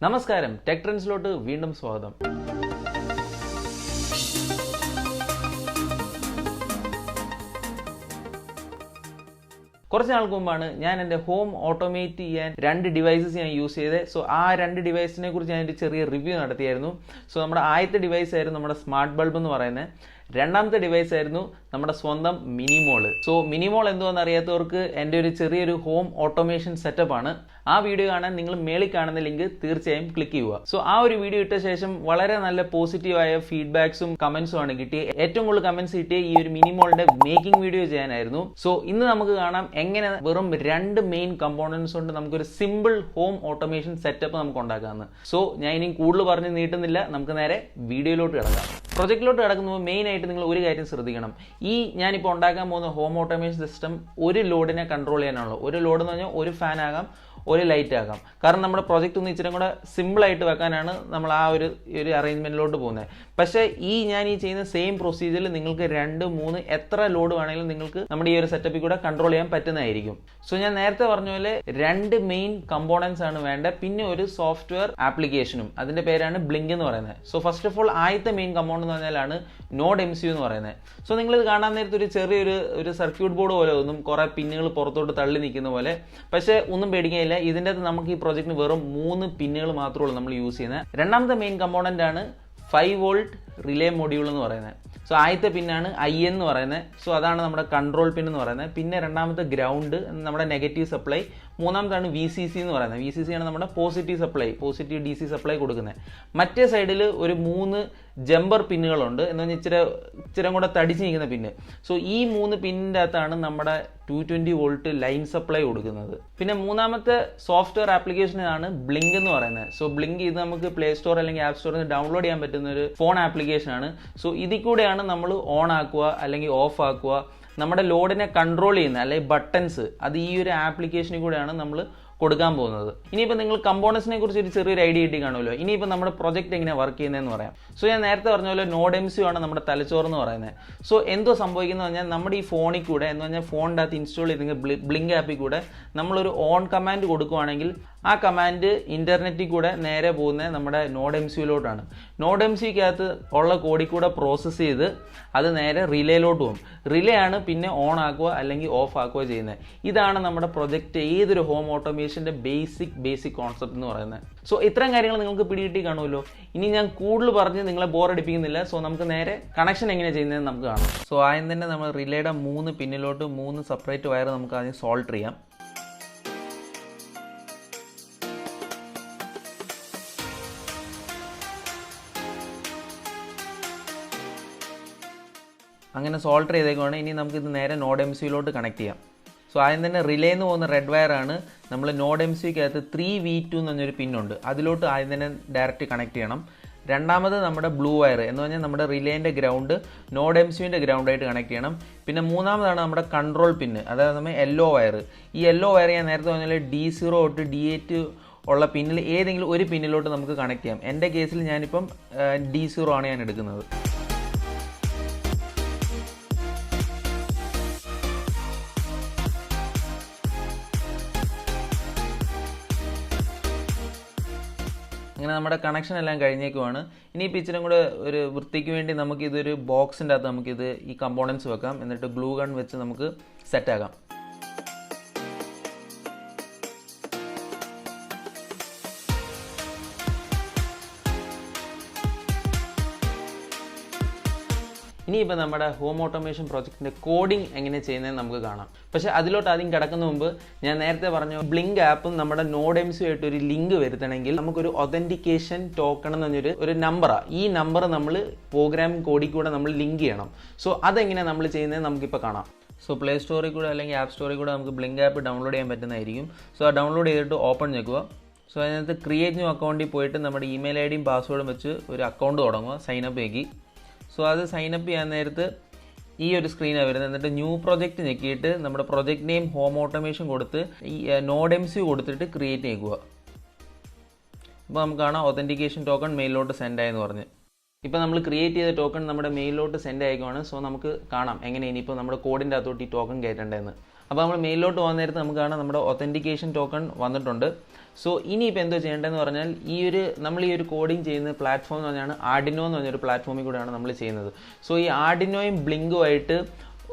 നമസ്കാരം, ടെക് ട്രെൻഡ്സിലോട്ട് വീണ്ടും സ്വാഗതം. കുറച്ച് നാൾക്ക് മുമ്പാണ് ഞാൻ എൻ്റെ ഹോം ഓട്ടോമേറ്റ് ചെയ്യാൻ 2 ഡിവൈസസ് ഞാൻ യൂസ് ചെയ്തത്. സോ ആ 2 ഡിവൈസിനെ കുറിച്ച് ഞാൻ ഒരു ചെറിയ റിവ്യൂ നടത്തിയായിരുന്നു. സോ നമ്മുടെ ആദ്യത്തെ ഡിവൈസ് ആയിരുന്നു നമ്മുടെ സ്മാർട്ട് ബൾബ് എന്ന് പറയുന്നത്. രണ്ടാമത്തെ ഡിവൈസ് ആയിരുന്നു നമ്മുടെ സ്വന്തം മിനിമോൾ. സോ മിനിമോൾ എന്തുവെന്ന് അറിയാത്തവർക്ക് എൻ്റെ ഒരു ചെറിയൊരു ഹോം ഓട്ടോമേഷൻ സെറ്റപ്പ് ആണ്. ആ വീഡിയോ കാണാൻ നിങ്ങൾ മേളിൽ കാണുന്ന ലിങ്ക് തീർച്ചയായും ക്ലിക്ക് ചെയ്യുക. സോ ആ ഒരു വീഡിയോ ഇട്ട ശേഷം വളരെ നല്ല പോസിറ്റീവായ ഫീഡ്ബാക്സും കമന്റ്സും ആണ് കിട്ടിയത്. ഏറ്റവും കൂടുതൽ കമന്റ്സ് കിട്ടിയ ഈ ഒരു മിനിമോളിന്റെ മേക്കിംഗ് വീഡിയോ ചെയ്യാനായിരുന്നു. സോ ഇന്ന് നമുക്ക് കാണാം എങ്ങനെ വെറും 2 മെയിൻ കമ്പോണൻസ് കൊണ്ട് നമുക്കൊരു സിമ്പിൾ ഹോം ഓട്ടോമേഷൻ സെറ്റപ്പ് നമുക്ക് ഉണ്ടാക്കാമെന്ന്. സോ ഞാൻ ഇനി കൂടുതൽ പറഞ്ഞ് നീട്ടുന്നില്ല, നമുക്ക് നേരെ വീഡിയോയിലോട്ട് കിടക്കാം. പ്രൊജക്റ്റിലോട്ട് കിടക്കുമ്പോൾ മെയിൻ ആയിട്ട് നിങ്ങൾ ഒരു കാര്യം ശ്രദ്ധിക്കണം. ഈ ഞാനിപ്പോൾ ഉണ്ടാക്കാൻ പോകുന്ന ഹോം ഓട്ടോമേഷൻ സിസ്റ്റം ഒരു ലോഡിനെ കൺട്രോൾ ചെയ്യാനുള്ളൂ. ഒരു ലോഡ് എന്ന് പറഞ്ഞാൽ ഒരു ഫാൻ ആകാം, ഒരു ലൈറ്റ് ആകാം. കാരണം നമ്മുടെ പ്രൊജക്റ്റ് ഒന്ന് ഇച്ചിരി കൂടെ സിമ്പിളായിട്ട് വെക്കാനാണ് നമ്മൾ ആ ഒരു അറേഞ്ച്മെന്റിലോട്ട് പോകുന്നത്. പക്ഷേ ഞാൻ ഈ ചെയ്യുന്ന സെയിം പ്രൊസീജിയറിൽ നിങ്ങൾക്ക് 2, 3 എത്ര ലോഡ് വേണമെങ്കിലും നിങ്ങൾക്ക് നമ്മുടെ ഈ ഒരു സെറ്റപ്പിൽ കൂടെ കൺട്രോൾ ചെയ്യാൻ പറ്റുന്നതായിരിക്കും. സോ ഞാൻ നേരത്തെ പറഞ്ഞ പോലെ 2 മെയിൻ കമ്പോണൻസ് ആണ് വേണ്ടത്. പിന്നെ ഒരു സോഫ്റ്റ്വെയർ ആപ്ലിക്കേഷനും, അതിന്റെ പേരാണ് ബ്ലിങ്ക് എന്ന് പറയുന്നത്. സോ ഫസ്റ്റ് ഓഫ് ഓൾ ആദ്യത്തെ മെയിൻ കമ്പോണന്റ് എന്ന് പറഞ്ഞാലാണ് NodeMCU എന്ന് പറയുന്നത്. സോ നിങ്ങളിത് കാണാൻ നേരത്തെ ഒരു ചെറിയൊരു സർക്യൂട്ട് ബോർഡ് പോലെ ഒന്നും കുറെ പിന്നുകൾ പുറത്തോട്ട് തള്ളി നിൽക്കുന്ന പോലെ. പക്ഷേ ഒന്നും പേടിക്കാനില്ല, ഇതിൻ്റെ അകത്ത് നമുക്ക് ഈ പ്രോജക്റ്റിന് വെറും 3 പിന്നുകൾ മാത്രമേ ഉള്ളൂ നമ്മൾ യൂസ് ചെയ്യുന്നത്. രണ്ടാമത്തെ മെയിൻ കമ്പോണന്റ് ആണ് 5 വോൾട്ട് റിലേ മൊഡ്യൂൾ എന്ന് പറയുന്നത്. സോ ആദ്യത്തെ പിന്നാണ് IN എന്ന് പറയുന്നത്. സോ അതാണ് നമ്മുടെ കൺട്രോൾ പിൻ എന്ന് പറയുന്നത്. പിന്നെ രണ്ടാമത്തെ ഗ്രൗണ്ട്, നമ്മുടെ നെഗറ്റീവ് സപ്ലൈ. മൂന്നാമതാണ് VCC എന്ന് പറയുന്നത്. VCC ആണ് നമ്മുടെ positive supply, positive DC supply കൊടുക്കുന്നത്. മറ്റേ സൈഡിൽ ഒരു 3 ജമ്പർ പിന്നുകളുണ്ട്, എന്ന് പറഞ്ഞാൽ ഇച്ചിരി കൂടെ തടിച്ച് നിൽക്കുന്ന പിന്ന്. സോ ഈ 3 പിന്നിൻ്റെ അകത്താണ് നമ്മുടെ 220 വോൾട്ട് ലൈൻ സപ്ലൈ കൊടുക്കുന്നത്. പിന്നെ മൂന്നാമത്തെ സോഫ്റ്റ്വെയർ ആപ്ലിക്കേഷനാണ് ബ്ലിങ്ക് എന്ന് പറയുന്നത്. സോ ബ്ലിങ്ക് ഇത് നമുക്ക് പ്ലേ സ്റ്റോർ അല്ലെങ്കിൽ ആപ്പ് സ്റ്റോറിൽ നിന്ന് ഡൗൺലോഡ് ചെയ്യാൻ പറ്റുന്ന ഒരു ഫോൺ ആപ്ലിക്കേഷൻ ആണ്. സോ ഇതിൽ കൂടെയാണ് നമ്മൾ ഓൺ ആക്കുക അല്ലെങ്കിൽ ഓഫ് ആക്കുക, നമ്മുടെ ലോഡിനെ കൺട്രോൾ ചെയ്യുന്ന അല്ലെങ്കിൽ ബട്ടൺസ്, അത് ഈ ഒരു ആപ്ലിക്കേഷനിൽ കൂടെയാണ് നമ്മൾ കൊടുക്കാൻ പോകുന്നത്. ഇനിയിപ്പോൾ നിങ്ങൾ കമ്പോണൻസിനെ കുറിച്ച് ഒരു ചെറിയൊരു ഐഡിയ കിട്ടി കാണുമല്ലോ. ഇനിയിപ്പോൾ നമ്മുടെ പ്രൊജക്റ്റ് എങ്ങനെ വർക്ക് ചെയ്യുന്നതെന്ന് പറയാം. സോ ഞാൻ നേരത്തെ പറഞ്ഞ പോലെ NodeMCU ആണ് നമ്മുടെ തലച്ചോറെന്ന് പറയുന്നത്. സോ എന്തോ സംഭവിക്കുന്നത് പറഞ്ഞാൽ നമ്മുടെ ഈ ഫോണിൽ കൂടെ എന്ന് പറഞ്ഞാൽ ഫോണിൻ്റെ അകത്ത് ഇൻസ്റ്റാൾ ചെയ്തെങ്കിൽ ബ്ലിങ്ക് ആപ്പിൽ കൂടെ നമ്മളൊരു ഓൺ കമാൻഡ് കൊടുക്കുകയാണെങ്കിൽ ആ കമാൻഡ് ഇന്റർനെറ്റിൽ കൂടെ നേരെ പോകുന്നത് നമ്മുടെ NodeMCUലോട്ടാണ്. NodeMCUക്കകത്ത് ഉള്ള കോഡിൽ കൂടെ പ്രോസസ്സ് ചെയ്ത് അത് നേരെ റിലേയിലോട്ട് പോകും. റിലേ ആണ് പിന്നെ ഓൺ ആക്കുക അല്ലെങ്കിൽ ഓഫ് ആക്കുക ചെയ്യുന്നത്. ഇതാണ് നമ്മുടെ പ്രൊജക്റ്റ് ഏതൊരു ഹോം ഓട്ടോമേഷൻ്റെ ബേസിക് കോൺസെപ്റ്റ് എന്ന് പറയുന്നത്. സോ ഇത്രയും കാര്യങ്ങൾ നിങ്ങൾക്ക് പിടികിട്ടി കാണുമല്ലോ. ഇനി ഞാൻ കൂടുതൽ പറഞ്ഞ് നിങ്ങളെ ബോറടിപ്പിക്കുന്നില്ല. സോ നമുക്ക് നേരെ കണക്ഷൻ എങ്ങനെ ചെയ്യുന്നതെന്ന് നമുക്ക് കാണാം. സോ ആദ്യം തന്നെ നമ്മൾ റിലേയുടെ 3 പിന്നിലോട്ട് 3 സെപ്പറേറ്റ് വയർ നമുക്ക് ആദ്യം സോൾഡർ ചെയ്യാം. അങ്ങനെ സോൾഡർ ചെയ്തേക്കുവാണ്. ഇനി നമുക്കിത് നേരെ NodeMCUലോട്ട് കണക്ട് ചെയ്യാം. സോ ആദ്യം തന്നെ റിലേന്ന് പോകുന്ന റെഡ് വയറാണ് നമ്മൾ NodeMCUക്കകത്ത് 3V2 എന്ന് പറഞ്ഞൊരു പിന്നുണ്ട്, അതിലോട്ട് ആദ്യം തന്നെ ഡയറക്റ്റ് കണക്ട് ചെയ്യണം. രണ്ടാമത് നമ്മുടെ ബ്ലൂ വയർ എന്ന് പറഞ്ഞാൽ നമ്മുടെ റിലേൻ്റെ ഗ്രൗണ്ട് NodeMCUവിൻ്റെ ഗ്രൗണ്ടായിട്ട് കണക്ട് ചെയ്യണം. പിന്നെ മൂന്നാമതാണ് നമ്മുടെ കൺട്രോൾ പിന്ന്, അതായത് നമ്മൾ യെല്ലോ വയർ. ഈ യെല്ലോ വയർ ഞാൻ നേരത്തെ പറഞ്ഞാൽ D0 തൊട്ട് D8 ഉള്ള പിന്നിൽ ഏതെങ്കിലും ഒരു പിന്നിലോട്ട് നമുക്ക് കണക്ട് ചെയ്യാം. എൻ്റെ കേസിൽ ഞാനിപ്പം D0 ആണ് ഞാൻ എടുക്കുന്നത്. അങ്ങനെ നമ്മുടെ കണക്ഷൻ എല്ലാം കഴിഞ്ഞേക്കുവാണ്. ഇനിയിപ്പോൾ ഇച്ചിരി കൂടെ ഒരു വൃത്തിക്ക് വേണ്ടി നമുക്കിതൊരു ബോക്സിൻ്റെ അകത്ത് നമുക്കിത് ഈ കമ്പോണൻസ് വെക്കാം. എന്നിട്ട് ഗ്ലൂ ഗൺ വെച്ച് നമുക്ക് സെറ്റാക്കാം. ഇനിയിപ്പോൾ നമ്മുടെ ഹോം ഓട്ടോമേഷൻ പ്രോജക്റ്റിൻ്റെ കോഡിംഗ് എങ്ങനെ ചെയ്യുന്നതെന്ന് നമുക്ക് കാണാം. പക്ഷേ അതിലോട്ട് ആദ്യം കിടക്കുന്ന മുമ്പ് ഞാൻ നേരത്തെ പറഞ്ഞു ബ്ലിങ്ക് ആപ്പും നമ്മുടെ NodeMCU ആയിട്ട് ഒരു ലിങ്ക് വരുത്തണമെങ്കിൽ നമുക്കൊരു ഒതൻറ്റിക്കേഷൻ ടോക്കൺ എന്ന് പറഞ്ഞൊരു നമ്പറാണ്. ഈ നമ്പർ നമ്മൾ പ്രോഗ്രാമിംഗ് കോഡിൽ കൂടെ നമ്മൾ ലിങ്ക് ചെയ്യണം. സോ അതെങ്ങനെയാണ് നമ്മൾ ചെയ്യുന്നത് നമുക്കിപ്പോൾ കാണാം. സോ പ്ലേ സ്റ്റോറിൽ കൂടെ അല്ലെങ്കിൽ ആപ്പ് സ്റ്റോറിൽ കൂടെ നമുക്ക് ബ്ലിങ്ക് ആപ്പ് ഡൗൺലോഡ് ചെയ്യാൻ പറ്റുന്നതായിരിക്കും. സോ ആ ഡൗൺലോഡ് ചെയ്തിട്ട് ഓപ്പൺ ഞെക്കുക. സോ അതിനകത്ത് ക്രിയേറ്റ് ന്യൂ അക്കൗണ്ടിൽ പോയിട്ട് നമ്മുടെ ഇമെയിൽ ID പാസ്വേഡും വെച്ച് ഒരു അക്കൗണ്ട് തുടങ്ങുക, സൈനപ്പ് ആക്കി. സോ അത് സൈനപ്പ് ചെയ്യാൻ നേരത്ത് ഈ ഒരു സ്ക്രീനാണ് വരുന്നത്. എന്നിട്ട് ന്യൂ പ്രൊജക്റ്റ് ഞെക്കിയിട്ട് നമ്മുടെ പ്രൊജക്റ്റ് നെയിം ഹോം ഓട്ടോമേഷൻ കൊടുത്ത് ഈ NodeMCU കൊടുത്തിട്ട് ക്രിയേറ്റ് ചെയ്യുക. അപ്പോൾ നമുക്ക് കാണാം ഒതൻറ്റിക്കേഷൻ ടോക്കൺ മെയിലിലോട്ട് സെൻഡ് ആയെന്ന് പറഞ്ഞ്. ഇപ്പോൾ നമ്മൾ ക്രിയേറ്റ് ചെയ്ത ടോക്കൺ നമ്മുടെ മെയിലിലോട്ട് സെൻഡ് ആയിക്കുവാണ്. സോ നമുക്ക് കാണാം എങ്ങനെ ഇനിയിപ്പോൾ നമ്മുടെ കോഡിൻ്റെ അകത്തോട്ട് ഈ ടോക്കൺ കയറ്റേണ്ടതെന്ന്. അപ്പോൾ നമ്മൾ മെയിലിലോട്ട് പോകുന്ന നേരത്ത് നമുക്ക് കാണാം നമ്മുടെ ഒത്തൻറ്റിക്കേഷൻ ടോക്കൺ വന്നിട്ടുണ്ട്. സോ ഇനിയിപ്പോൾ എന്തോ ചെയ്യേണ്ടതെന്ന് പറഞ്ഞാൽ നമ്മൾ ഈ ഒരു കോഡിങ് ചെയ്യുന്ന പ്ലാറ്റ്ഫോം എന്ന് പറഞ്ഞാൽ ആർഡിനോ എന്ന് പറഞ്ഞൊരു പ്ലാറ്റ്ഫോമിൽ കൂടെയാണ് നമ്മൾ ചെയ്യുന്നത്. സോ ഈ ആർഡിനോയും ബ്ലിങ്കുമായിട്ട്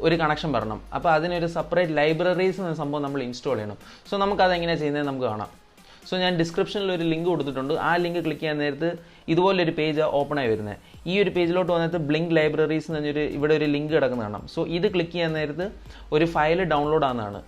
ഒരു കണക്ഷൻ വരണം. അപ്പോൾ അതിനൊരു സെപ്പറേറ്റ് ലൈബ്രറീസ് എന്ന സംഭവം നമ്മൾ ഇൻസ്റ്റാൾ ചെയ്യണം. സോ നമുക്കതെങ്ങനെയാണ് ചെയ്യുന്നത് നമുക്ക് കാണാം. സോ ഞാൻ ഡിസ്ക്രിപ്ഷനിൽ ഒരു ലിങ്ക് കൊടുത്തിട്ടുണ്ട്. ആ ലിങ്ക് ക്ലിക്ക് ചെയ്യാൻ നേരത്ത് ഇതുപോലൊരു പേജ് ഓപ്പൺ ആയി വരുന്നത്. ഈ ഒരു പേജിലോട്ട് വന്നിട്ട് ബ്ലിങ്ക് ലൈബ്രറീസ് എന്ന് പറഞ്ഞൊരു ഇവിടെ ഒരു ലിങ്ക് കിടക്കുന്ന കാണാം. സോ ഇത് ക്ലിക്ക് ചെയ്യാൻ നേരത്ത് ഒരു ഫയൽ ഡൗൺലോഡ് ആകുന്നതാണ്.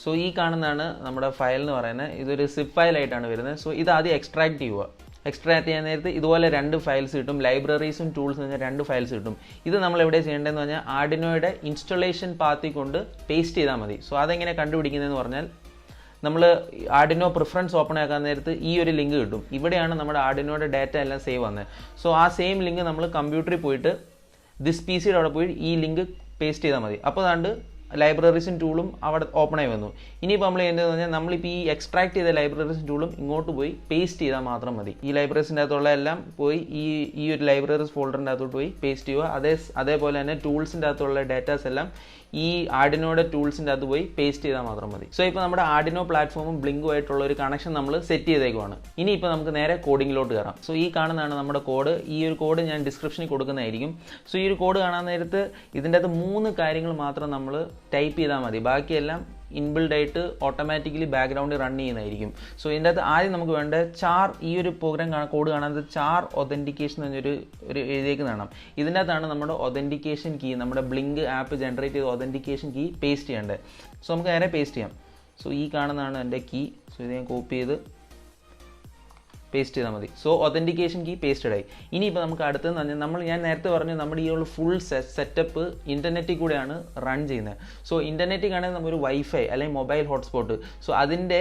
സോ ഈ കാണുന്നതാണ് നമ്മുടെ ഫയൽ എന്ന് പറയുന്നത്. ഇതൊരു സിപ്പ് ഫയലായിട്ടാണ് വരുന്നത്. സോ ഇത് ആദ്യം എക്സ്ട്രാക്ട് ചെയ്യുക. എക്സ്ട്രാക്ട് ചെയ്യാൻ നേരത്ത് ഇതുപോലെ 2 ഫയൽസ് കിട്ടും. ലൈബ്രറീസും ടൂൾസ് എന്ന് പറഞ്ഞാൽ 2 ഫയൽസ് കിട്ടും. ഇത് നമ്മൾ എവിടെ ചെയ്യേണ്ടതെന്ന് പറഞ്ഞാൽ ആർഡിനോയുടെ ഇൻസ്റ്റലേഷൻ പാത്തിൽ കൊണ്ട് പേസ്റ്റ് ചെയ്താൽ മതി. സോ അതെങ്ങനെ കണ്ടുപിടിക്കുന്നതെന്ന് പറഞ്ഞാൽ നമ്മൾ ആർഡിനോ പ്രിഫറൻസ് ഓപ്പൺ ആക്കാൻ നേരത്ത് ഈ ഒരു ലിങ്ക് കിട്ടും. ഇവിടെയാണ് നമ്മുടെ ആർഡിനോയുടെ ഡാറ്റ എല്ലാം സേവ് വന്നത്. സോ ആ സെയിം ലിങ്ക് നമ്മൾ കമ്പ്യൂട്ടറിൽ പോയിട്ട് ദിസ് പി സിയുടെ അവിടെ പോയി ഈ ലിങ്ക് പേസ്റ്റ് ചെയ്താൽ മതി. അപ്പോൾ അതുകൊണ്ട് ലൈബ്രറീസും ടൂളും അവിടെ ഓപ്പൺ ആയി വന്നു. ഇനിയിപ്പോൾ നമ്മൾ ചെയ്യേണ്ടതെന്ന് പറഞ്ഞാൽ നമ്മളിപ്പോൾ ഈ എക്സ്ട്രാക്ട് ചെയ്ത ലൈബ്രറീസും ടൂളും ഇങ്ങോട്ട് പോയി പേസ്റ്റ് ചെയ്താൽ മാത്രം മതി. ഈ ലൈബ്രറീസിൻ്റെ അകത്തുള്ള എല്ലാം പോയി ഈ ഒരു ലൈബ്രറീസ് ഫോൾഡറിൻ്റെ അകത്തോട്ട് പോയി പേസ്റ്റ് ചെയ്യുക. അതേപോലെ തന്നെ ടൂൾസിൻ്റെ അകത്തുള്ള ഡാറ്റാസ് എല്ലാം ഈ ആർഡിനോയുടെ ടൂൾസിൻ്റെ അകത്ത് പോയി പേസ്റ്റ് ചെയ്താൽ മാത്രം മതി. സോ ഇപ്പോൾ നമ്മുടെ ആർഡിനോ പ്ലാറ്റ്ഫോമും ബ്ലിങ്കുമായിട്ടുള്ള ഒരു കണക്ഷൻ നമ്മൾ സെറ്റ് ചെയ്തേക്കുവാണ്. ഇനിയിപ്പോൾ നമുക്ക് നേരെ കോഡിങ്ങിലോട്ട് കയറാം. സോ ഈ കാണുന്നതാണ് നമ്മുടെ കോഡ്. ഈ ഒരു കോഡ് ഞാൻ ഡിസ്ക്രിപ്ഷനിൽ കൊടുക്കുന്നതായിരിക്കും. സോ ഈ ഒരു കോഡ് കാണാൻ നേരത്ത് ഇതിൻ്റെ അകത്ത് 3 കാര്യങ്ങൾ മാത്രം നമ്മൾ ടൈപ്പ് ചെയ്താൽ മതി. ബാക്കിയെല്ലാം ഇൻബിൽഡ് ആയിട്ട് ഓട്ടോമാറ്റിക്കലി ബാക്ക്ഗ്രൗണ്ടിൽ റൺ ചെയ്യുന്നതായിരിക്കും. സോ ഇതിൻ്റെ അകത്ത് ആദ്യം നമുക്ക് വേണ്ട ഈ ഒരു പ്രോഗ്രാം കോഡ് കാണുന്നത് ചാർ ഒതൻറ്റിക്കേഷൻ എന്നൊരു എഴുതിയേക്കുന്നതാണ്. ഇതിൻ്റെ അകത്താണ് നമ്മുടെ ഒതൻറ്റിക്കേഷൻ കീ, നമ്മുടെ ബ്ലിങ്ക് ആപ്പ് ജനറേറ്റ് ചെയ്ത ഒതൻറ്റിക്കേഷൻ കീ പേസ്റ്റ് ചെയ്യേണ്ടത്. സോ നമുക്ക് നേരെ പേസ്റ്റ് ചെയ്യാം. സോ ഈ കാണുന്നതാണ് എൻ്റെ കീ. സോ ഇത് ഞാൻ കോപ്പി ചെയ്ത് പേസ്റ്റ് ചെയ്താൽ മതി. സോ ഒതൻറ്റിക്കേഷൻ കീ പേസ്റ്റഡ് ആയി. ഇനിയിപ്പോൾ നമുക്ക് അടുത്തെന്ന് പറഞ്ഞാൽ ഞാൻ നേരത്തെ പറഞ്ഞു നമ്മുടെ ഈ ഫുൾ സെറ്റപ്പ് ഇൻ്റർനെറ്റിൽ കൂടെയാണ് റൺ ചെയ്യുന്നത്. സോ ഇൻ്റർനെറ്റിൽ ആണെങ്കിൽ നമ്മൾ ഒരു വൈഫൈ അല്ലെങ്കിൽ മൊബൈൽ ഹോട്ട്സ്പോട്ട്, സോ അതിൻ്റെ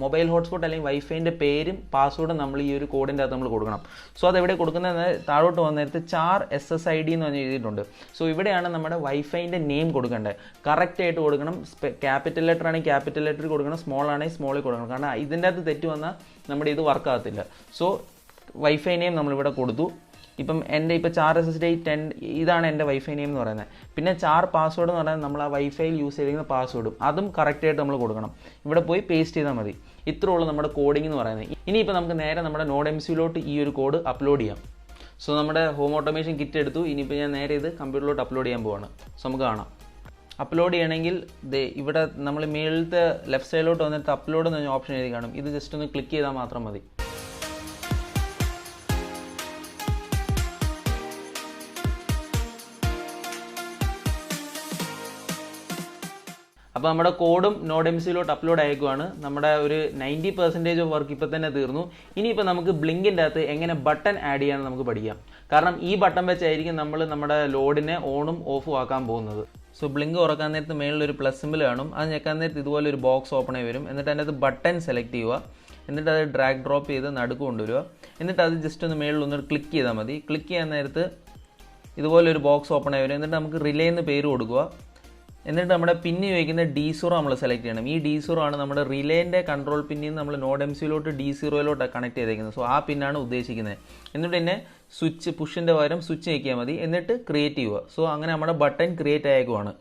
മൊബൈൽ ഹോട്ട്സ്പോട്ട് അല്ലെങ്കിൽ വൈഫൈൻ്റെ പേരും പാസ്വേഡും നമ്മൾ ഈ ഒരു കോഡിൻ്റെ അകത്ത് നമ്മൾ കൊടുക്കണം. സോ അതെവിടെ കൊടുക്കുന്നത് താഴോട്ട് വന്ന നേരത്ത് ചാർ SSID എന്ന് പറഞ്ഞ് എഴുതിയിട്ടുണ്ട്. സോ ഇവിടെയാണ് നമ്മുടെ വൈഫൈൻ്റെ നെയിം കൊടുക്കേണ്ടത്. കറക്റ്റായിട്ട് കൊടുക്കണം. ക്യാപിറ്റൽ ലെറ്റർ ആണെങ്കിൽ ക്യാപിറ്റൽ ലെറ്റർ കൊടുക്കണം, സ്മോൾ ആണെങ്കിൽ സ്മോളിൽ കൊടുക്കണം. കാരണം ഇതിൻ്റെ അകത്ത് തെറ്റ് വന്നാൽ നമ്മുടെ ഇത് വർക്ക് ആകത്തില്ല. സോ വൈഫൈ നെയിം നമ്മളിവിടെ കൊടുത്തു. ഇപ്പം ഇപ്പോൾ ചാർ SSID 10 ഇതാണ് എൻ്റെ വൈഫൈ നെയിം എന്ന് പറയുന്നത്. പിന്നെ ചാർ പാസ്വേഡ് എന്ന് പറയുന്നത് നമ്മൾ ആ വൈഫൈയിൽ യൂസ് ചെയ്തിരിക്കുന്ന പാസ്വേഡും അതും കറക്റ്റായിട്ട് നമ്മൾ കൊടുക്കണം. ഇവിടെ പോയി പേസ്റ്റ് ചെയ്താൽ മതി. ഇത്രേ ഉള്ളൂ നമ്മുടെ കോഡിംഗ് എന്ന് പറയുന്നത്. ഇനിയിപ്പോൾ നമുക്ക് നേരെ നമ്മുടെ NodeMCUലോട്ട് ഈ ഒരു കോഡ് അപ്ലോഡ് ചെയ്യാം. സോ നമ്മുടെ ഹോം ഓട്ടോമേഷൻ കിറ്റ് എടുത്തു. ഇനിയിപ്പോൾ ഞാൻ നേരെ ഇത് കമ്പ്യൂട്ടറിലോട്ട് അപ്ലോഡ് ചെയ്യാൻ പോവാണ്. സോ നമുക്ക് കാണാം. അപ്ലോഡ് ചെയ്യണമെങ്കിൽ ഇവിടെ നമ്മൾ മേളിലത്തെ ലെഫ്റ്റ് സൈഡിലോട്ട് വന്നിട്ട് അപ്ലോഡ് എന്ന് പറഞ്ഞ ഓപ്ഷൻ എഴുതി കാണും. ഇത് ജസ്റ്റ് ഒന്ന് ക്ലിക്ക് ചെയ്താൽ മാത്രം മതി. അപ്പോൾ നമ്മുടെ കോഡും NodeMCUലോട്ട് അപ്ലോഡ് ആയേക്കുവാണ്. നമ്മുടെ ഒരു 90% ഓഫ് വർക്ക് ഇപ്പോൾ തന്നെ തീർന്നു. ഇനിയിപ്പോൾ നമുക്ക് ബ്ലിങ്കിൻ്റെ അകത്ത് എങ്ങനെ ബട്ടൺ ആഡ് ചെയ്യാമെന്ന് നമുക്ക് പഠിക്കാം. കാരണം ഈ ബട്ടൺ വെച്ചായിരിക്കും നമ്മൾ നമ്മുടെ ലോഡിനെ ഓണും ഓഫും ആക്കാൻ പോകുന്നത്. സോ ബ്ലിങ്ക് തുറക്കാൻ നേരത്ത് മേളിലൊരു പ്ലസ് സിമ്പിൾ കാണും. അത് ഞെക്കാൻ നേരത്ത് ഇതുപോലെ ഒരു ബോക്സ് ഓപ്പൺ ആയി വരും. എന്നിട്ട് അതിൻ്റെ അകത്ത് ബട്ടൺ സെലക്ട് ചെയ്യുക. എന്നിട്ട് അത് ഡ്രാഗ് ഡ്രോപ്പ് ചെയ്ത് നടുക്ക് കൊണ്ടുവരിക. എന്നിട്ട് അത് ജസ്റ്റ് ഒന്ന് മേളിലൊന്ന് ക്ലിക്ക് ചെയ്താൽ മതി. ക്ലിക്ക് ചെയ്യാൻ നേരത്ത് ഇതുപോലെ ഒരു ബോക്സ് ഓപ്പൺ ആയി വരും. എന്നിട്ട് നമുക്ക് റിലേ എന്ന് പേര് കൊടുക്കുക. എന്നിട്ട് നമ്മുടെ പിന്ന് ചോദിക്കുന്ന D0 നമ്മൾ സെലക്ട് ചെയ്യണം. ഈ D0 ആണ് നമ്മുടെ റിലേൻ്റെ കൺട്രോൾ പിന്നിൽ നിന്ന് നമ്മൾ NodeMCUലോട്ട് D0 കണക്ട് ചെയ്തേക്കുന്നത്. സോ ആ പിന്നാണ് ഉദ്ദേശിക്കുന്നത്. എന്നിട്ട് പിന്നെ സ്വിച്ച് പുഷിൻ്റെ പകരം സ്വിച്ച് ഞെക്കിയാൽ മതി. എന്നിട്ട് ക്രിയേറ്റ് ചെയ്യുക. സോ അങ്ങനെ നമ്മുടെ ബട്ടൺ ക്രിയേറ്റ് ആയേക്കുവാണ്.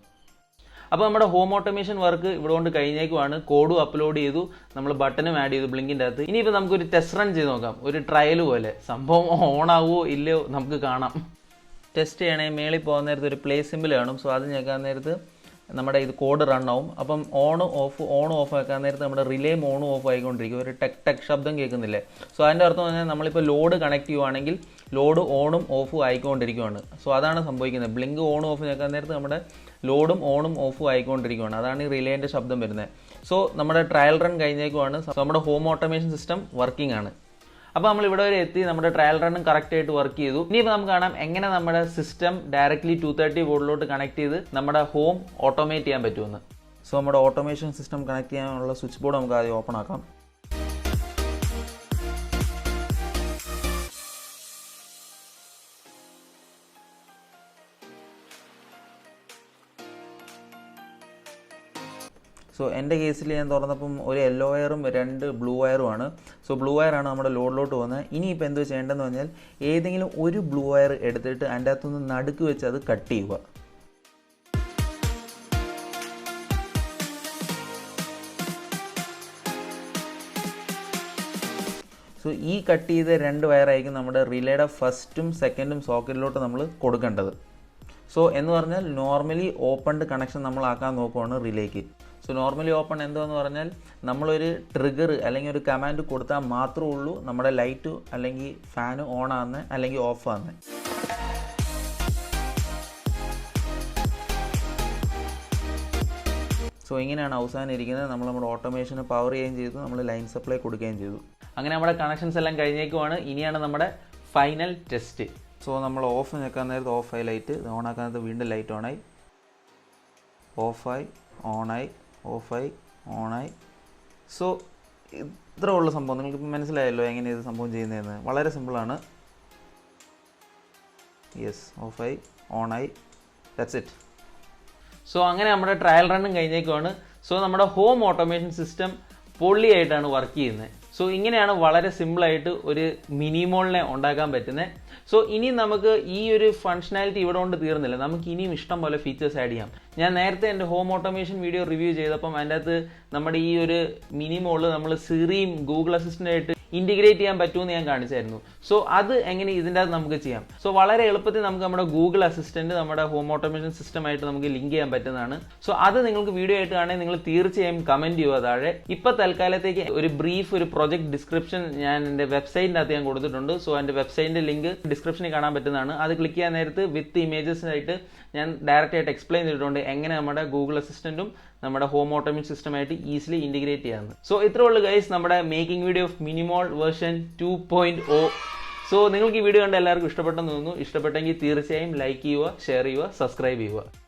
അപ്പോൾ നമ്മുടെ ഹോം ഓട്ടോമേഷൻ വർക്ക് ഇവിടെ കൊണ്ട് കഴിഞ്ഞേക്കുവാണ്. കോഡും അപ്ലോഡ് ചെയ്തു, നമ്മൾ ബട്ടനും ആഡ് ചെയ്തു ബ്ലിങ്കിൻ്റെ അകത്ത്. ഇനിയിപ്പോൾ നമുക്കൊരു ടെസ്റ്റ് റൺ ചെയ്ത് നോക്കാം. ഒരു ട്രയൽ പോലെ സംഭവം ഓൺ ആവുമോ ഇല്ലയോ നമുക്ക് കാണാം. ടെസ്റ്റ് ചെയ്യണേ മേളിൽ പോകുന്ന നേരത്ത് ഒരു പ്ലേ സിമ്പിൾ കാണും. സോ അത് ഞെക്കാൻ നേരത്ത് നമ്മുടെ ഇത് കോഡ് റൺ ആവും. അപ്പം ഓൺ ഓഫ് ആക്കാൻ നേരത്ത് നമ്മുടെ റിലേയും ഓണും ഓഫ് ആയിക്കൊണ്ടിരിക്കും. ഒരു ടെക് ശബ്ദം കേൾക്കുന്നില്ലേ? സോ അതിൻ്റെ അർത്ഥം പറഞ്ഞാൽ നമ്മളിപ്പോൾ ലോഡ് കണക്ട് ചെയ്യുവാണെങ്കിൽ ലോഡ് ഓണും ഓഫും ആയിക്കൊണ്ടിരിക്കുകയാണ്. സോ അതാണ് സംഭവിക്കുന്നത്. ബ്ലിങ്ക് ഓണും ഓഫ് ഞെക്കാൻ നേരത്ത് നമ്മുടെ ലോഡും ഓണും ഓഫും ആയിക്കൊണ്ടിരിക്കുകയാണ്. അതാണ് ഈ റിലേൻ്റെ ശബ്ദം വരുന്നത്. സോ നമ്മുടെ ട്രയൽ റൺ കഴിഞ്ഞേക്കുവാണ്. സോ നമ്മുടെ ഹോം ഓട്ടോമേഷൻ സിസ്റ്റം വർക്കിംഗ് ആണ്. അപ്പോൾ നമ്മൾ ഇവിടെ വരെ എത്തി. നമ്മുടെ ട്രയൽ റണ്ണും കറക്റ്റായിട്ട് വർക്ക് ചെയ്തു. ഇനിയിപ്പോൾ നമുക്ക് കാണാം എങ്ങനെ നമ്മുടെ സിസ്റ്റം ഡയറക്റ്റ്ലി 230 വോൾട്ടിലോട്ട് കണക്ട് ചെയ്ത് നമ്മുടെ ഹോം ഓട്ടോമേറ്റ് ചെയ്യാൻ പറ്റുമെന്ന്. സോ നമ്മുടെ ഓട്ടോമേഷൻ സിസ്റ്റം കണക്ട് ചെയ്യാനുള്ള സ്വിച്ച് ബോർഡ് നമുക്ക് ആദ്യം ഓപ്പൺ ആക്കാം. സോ എൻ്റെ കേസിൽ ഞാൻ തുറന്നപ്പം ഒരു യെല്ലോ വയറും 2 ബ്ലൂ വയറുമാണ്. സോ ബ്ലൂ വയറാണ് നമ്മുടെ ലോഡിലോട്ട് പോകുന്നത്. ഇനിയിപ്പോൾ എന്തോ ചെയ്യേണ്ടതെന്ന് പറഞ്ഞാൽ ഏതെങ്കിലും ഒരു ബ്ലൂ വയർ എടുത്തിട്ട് അതിൻ്റെ അകത്തുനിന്ന് നടുക്ക് വെച്ച് അത് കട്ട് ചെയ്യുക. സോ ഈ കട്ട് ചെയ്ത 2 വയറായിരിക്കും നമ്മുടെ റിലേയുടെ ഫസ്റ്റും സെക്കൻഡും സോക്കറ്റിലോട്ട് നമ്മൾ കൊടുക്കേണ്ടത്. സോ എന്ന് പറഞ്ഞാൽ നോർമലി ഓപ്പൺഡ് കണക്ഷൻ നമ്മളാക്കാൻ നോക്കുവാണ് റിലേക്ക്. സോ നോർമലി ഓപ്പൺ എന്താണെന്ന് പറഞ്ഞാൽ നമ്മളൊരു ട്രിഗർ അല്ലെങ്കിൽ ഒരു കമാൻഡ് കൊടുത്താൽ മാത്രമേ ഉള്ളൂ നമ്മുടെ ലൈറ്റ് അല്ലെങ്കിൽ ഫാന് ഓൺ ആകുന്നത് അല്ലെങ്കിൽ ഓഫ് ആകുന്നത്. സോ ഇങ്ങനെയാണ് അവസാനം ഇരിക്കുന്നത്. നമ്മുടെ ഓട്ടോമേഷന് പവർ ചെയ്യുകയും ചെയ്തു, നമ്മൾ ലൈൻ സപ്ലൈ കൊടുക്കുകയും ചെയ്തു. അങ്ങനെ നമ്മുടെ കണക്ഷൻസ് എല്ലാം കഴിഞ്ഞേക്കുവാണ്. ഇനിയാണ് നമ്മുടെ ഫൈനൽ ടെസ്റ്റ്. സോ നമ്മൾ ഓഫ് ഞെക്കാൻ നേരത്ത് ഓഫായി ലൈറ്റ്, ഓൺ ആക്കാൻ നേരത്ത് വീണ്ടും ലൈറ്റ് ഓണായി, ഓഫായി ഓണായി, ഓഫായി ഓണായി. സോ ഇത്ര ഉള്ള സംഭവം. നിങ്ങൾക്ക് മനസ്സിലായല്ലോ എങ്ങനെ ഇത് സംഭവം ചെയ്യുന്നതെന്ന്. വളരെ സിമ്പിളാണ്. യെസ്, ഓഫായി ഓണായി, ദാറ്റ്സ് ഇറ്റ്. സോ അങ്ങനെ നമ്മുടെ ട്രയൽ റണ്ണും കഴിഞ്ഞേക്കുവാണ്. സോ നമ്മുടെ ഹോം ഓട്ടോമേഷൻ സിസ്റ്റം പൊള്ളിയായിട്ടാണ് വർക്ക് ചെയ്യുന്നത്. സോ ഇങ്ങനെയാണ് വളരെ സിമ്പിളായിട്ട് ഒരു മിനിമോളിനെ ഉണ്ടാക്കാൻ പറ്റുന്നത്. സോ ഇനി നമുക്ക് ഈ ഒരു ഫങ്ഷനാലിറ്റി ഇവിടെ കൊണ്ട് തീർന്നില്ല, നമുക്ക് ഇനിയും ഇഷ്ടം പോലെ ഫീച്ചേഴ്സ് ആഡ് ചെയ്യാം. ഞാൻ നേരത്തെ എൻ്റെ ഹോം ഓട്ടോമേഷൻ വീഡിയോ റിവ്യൂ ചെയ്തപ്പം അതിൻ്റെ അകത്ത് നമ്മുടെ ഈ ഒരു മിനിമോള് നമ്മൾ സിറിയും ഗൂഗിൾ അസിസ്റ്റൻ്റായിട്ട് ഇൻറ്റിഗ്രേറ്റ് ചെയ്യാൻ പറ്റുമെന്ന് ഞാൻ കാണിച്ചായിരുന്നു. സോ അത് എങ്ങനെ ഇതിൻ്റെ അകത്ത് നമുക്ക് ചെയ്യാം. സോ വളരെ എളുപ്പത്തിൽ നമുക്ക് നമ്മുടെ ഗൂഗിൾ അസിസ്റ്റൻറ്റ് നമ്മുടെ ഹോം ഓട്ടോമേഷൻ സിസ്റ്റമായിട്ട് നമുക്ക് ലിങ്ക് ചെയ്യാൻ പറ്റുന്നതാണ്. സോ അത് നിങ്ങൾക്ക് വീഡിയോ ആയിട്ട് കാണാൻ നിങ്ങൾ തീർച്ചയായും കമൻറ്റ് ചെയ്യുക താഴെ. ഇപ്പോൾ തൽക്കാലത്തേക്ക് ഒരു ബ്രീഫ് ഒരു പ്രൊജക്ട് ഡിസ്ക്രിപ്ഷൻ ഞാൻ എൻ്റെ വെബ്സൈറ്റിൻ്റെ അകത്ത് ഞാൻ കൊടുത്തിട്ടുണ്ട്. സോ എൻ്റെ വെബ്സൈറ്റിൻ്റെ ലിങ്ക് ഡിസ്ക്രിപ്ഷനിൽ കാണാൻ പറ്റുന്നതാണ്. അത് ക്ലിക്ക് ചെയ്യാൻ നേരത്ത് വിത്ത് ഇമേജസിനായിട്ട് ഞാൻ ഡയറക്റ്റ് ആയിട്ട് എക്സ്പ്ലെയിൻ ചെയ്തിട്ടുണ്ട് എങ്ങനെ നമ്മുടെ ഗൂഗിൾ അസിസ്റ്റൻറ്റും നമ്മുടെ ഹോം ഓട്ടോമേഷൻ സിസ്റ്റമായിട്ട് ഈസിലി ഇൻറ്റിഗ്രേറ്റ് ചെയ്യാമെന്ന്. സോ ഇത്രേ ഉള്ളൂ ഗൈസ് നമ്മുടെ making video of Minimol version 2.0. So നിങ്ങൾക്ക് ഈ വീഡിയോ കണ്ട് എല്ലാവർക്കും ഇഷ്ടപ്പെട്ടെന്ന് തോന്നുന്നു. ഇഷ്ടപ്പെട്ടെങ്കിൽ തീർച്ചയായും ലൈക്ക് ചെയ്യുക, ഷെയർ ചെയ്യുക, സബ്സ്ക്രൈബ് ചെയ്യുക.